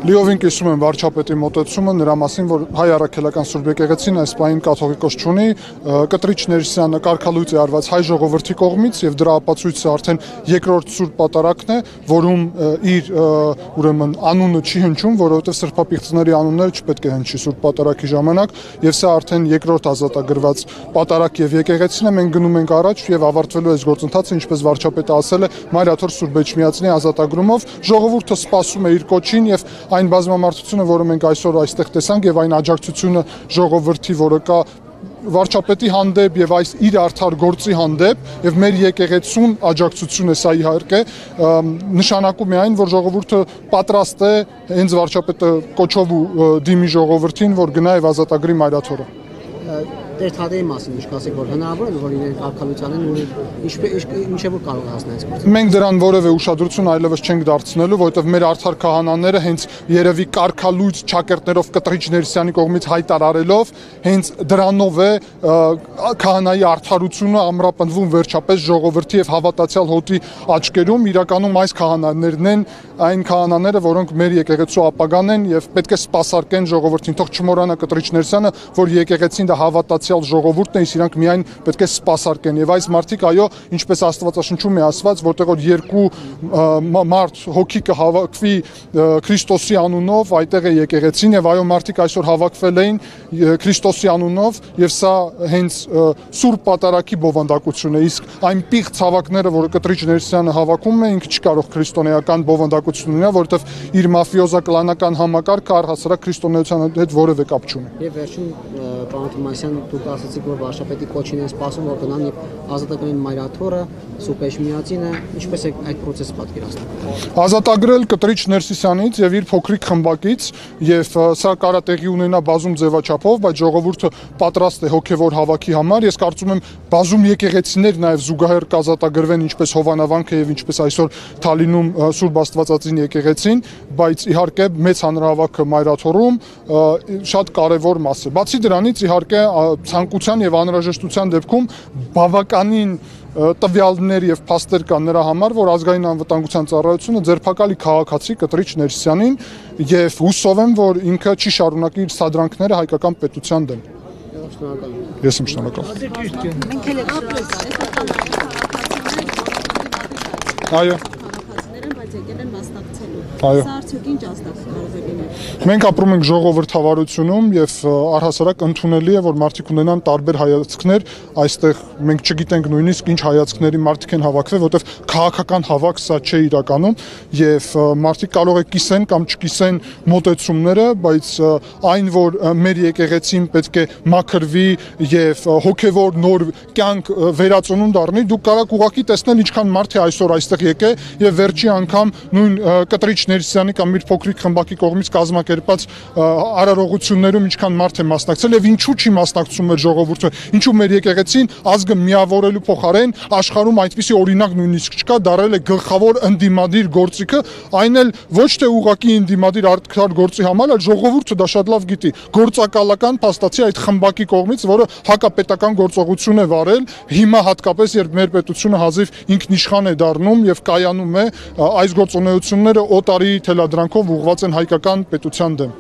Լիովին կիսում եմ վարչապետի մոտեցումը նրա մասին, որ հայ առաքելական Սուրբ եկեղեցին այս պահին կաթողիկոս չունի, Կտրիչ Ներսիսյանը կարգալույծ է արված հայ ժողովրդի կողմից եւ դրա ապացույցը արդեն երկրորդ Սուրբ պատարագն է, որում իր ուրեմն անունը չի հնչում, որովհետեւ սրբապիղծների անունները չպետք է հնչի Սուրբ պատարագի ժամանակ, եւ սա արդեն երկրորդ ազատագրված պատարագ եւ եկեղեցին է, մենք գնում ենք առաջ եւ ավարտվելու այս գործընթացը, ինչպես վարչապետը ասել է, Մայրաթոր Սուրբ Էջմիածնի ազատագրումով, ժողովուրդը սպասում է իր կոչին եւ այն բազմամարդությունը, որը մենք այսօր այստեղ տեսանք եւ այն աջակցությունը ժողովրդի, որը կա վարչապետի հանդեպ եւ այս իր արդար գործի հանդեպ եւ մեր եկեղեցուն աջակցություն է սա իհարկե նշանակում է այն, որ ժողովուրդը պատրաստ է հենց վարչապետը կոչով ու դիմի ժողովրդին, որ գնա եւ ազատագրի Մայրաթորը։ Դեր թադեի մասին ինչ կասեք, որ հնարավոր է, որ իրենք կարգալույցանեն ու ինչեւ կարող հասնել այս գործը։ Մենք դրան որևէ ուշադրություն այլևս չենք դարձնելու, որովհետեւ մեր արդար քահանաները հենց երևի կարգալույց ճակերտներով Կտրիչ Ներսիսյանի կողմից հայտարարելով հենց դրանով է քահանայի արդարությունը ամրապնդվում վերջապես ժողովրդի եւ հավատացյալ հոտի աչքերում, իրականում այս քահանաներն են այն քահանաները, որոնք մեր եկեղեցու ապագան են եւ պետք է սպասարկեն ժողովրդին, թող չմոռանա Կտրիչ Ներսիսյանը, որ եկեղեցին դա հավատացյալ ժողովուրդն է, իրանք միայն պետք է սպասարկեն եւ այս մարդիկ այո, ինչպես Աստվածաշնչում է ասված, որտեղ որ երկու մարդ հոգի կհավաքվի Քրիստոսի անունով, այդտեղ է եկեղեցին եւ այո, մարդիկ այսօր հավաքվել էին Քրիստոսի անունով եւ սա հենց Սուրբ պատարագի բովանդակություն է, իսկ այն պիղծ հավաքները, որը Կտրիչ Ներսիսյանը հավաքում է, ինքը չի կարող քրիստոնեական բովանդակություն ունենալ, որովհետեւ իր մաֆիոզա կլանական համակարգը առհասարակ քրիստոնեության հետ որևէ կապ չունի։ Եվ վերջում պարոն Թումանյան, դուք ասացիք, որ վարչապետի կոչին են սպասում, որ գնան եւ ազատագրեն Մայրաթորը, Սուրբ Էջմիածինը, ինչպես է այդ process-ը պատկերացնում։ Ազատագրել Կտրիչ Ներսիսյանից եւ իր փոքրիկ խմբակից եւ սա կարա տեղի ունենա բազում ձևաչափով, բայց ժողովուրդը պատրաստ է հոգեվոր հավաքի համար։ Ես կարծում եմ բազում եկեղեցիներ նաեւ զուգահեռ կազատագրվեն, ինչպես Հովանավանքը եւ ինչպես այսօր Թալինում Սուրբ Աստվածածին եկեղեցին, բայց իհարկե մեծ հանրահավաքը Մայրաթորում շատ կարեւոր մաս է։ Բացի դրանից իհարկե ցանկության եւ անհրաժեշտության դեպքում բավականին տվյալներ եւ փաստեր կան նրա համար, որ ազգային անվտանգության ծառայությունը ձերբակալի քաղաքացի Կտրիչ Ներսիսյանին եւ հուսով եմ, որ ինքը չի շարունակի իր սադրանքները հայկական պետության դեմ։ Ես եմ շնորհակալ։ Այո։ Այո։ Մենք ապրում ենք ժողովրդավարությունում եւ առհասարակ ընդունելի է, որ մարդիկ ունենան տարբեր հայացքներ, այստեղ մենք չգիտենք նույնիսկ ինչ հայացքների մարդիկ են հավաքվել, որտեղ քաղաքական հավաք սա չէ իրականում եւ մարդիկ կարող է կիսեն կամ չկիսեն մոտեցումները, բայց այն, որ մեր եկեղեցին պետք է մաքրվի եւ հոգեվոր նոր կյանք վերածնունդ առնի, դուք կարող ուղղակի տեսնել ինչքան մարդ է այսօր այստեղ եկե եւ վերջի անգամ նույն Կտրիչ Ներսիսյանի կամ իր փոքրիկ խմբակի կողմից կազմակերպած արարողություններում ինչքան մարդ է մասնակցել եւ ինչու չի մասնակցում մեր ժողովուրդը, ինչու մեր եկեղեցին ազգը միավորելու փոխարեն աշխարհում այդպիսի օրինակ նույնիսկ չկա, դարել է գլխավոր ընդդիմադիր գործիքը, այն էլ ոչ թե ուղղակի ընդդիմադիր արդար գործի համար, այլ ժողովուրդը դա շատ լավ գիտի, գործակալական փաստացի այդ խմբակի կողմից, որը հակապետական գործողություն է վարել, հիմա հատկապես երբ մեր պետությունը հազիվ ինքնիշխան է դառնում եւ կայանում է, այս գործունեությունները օտարի թելադրանքով ուղղված են հայկական պետության դեմ։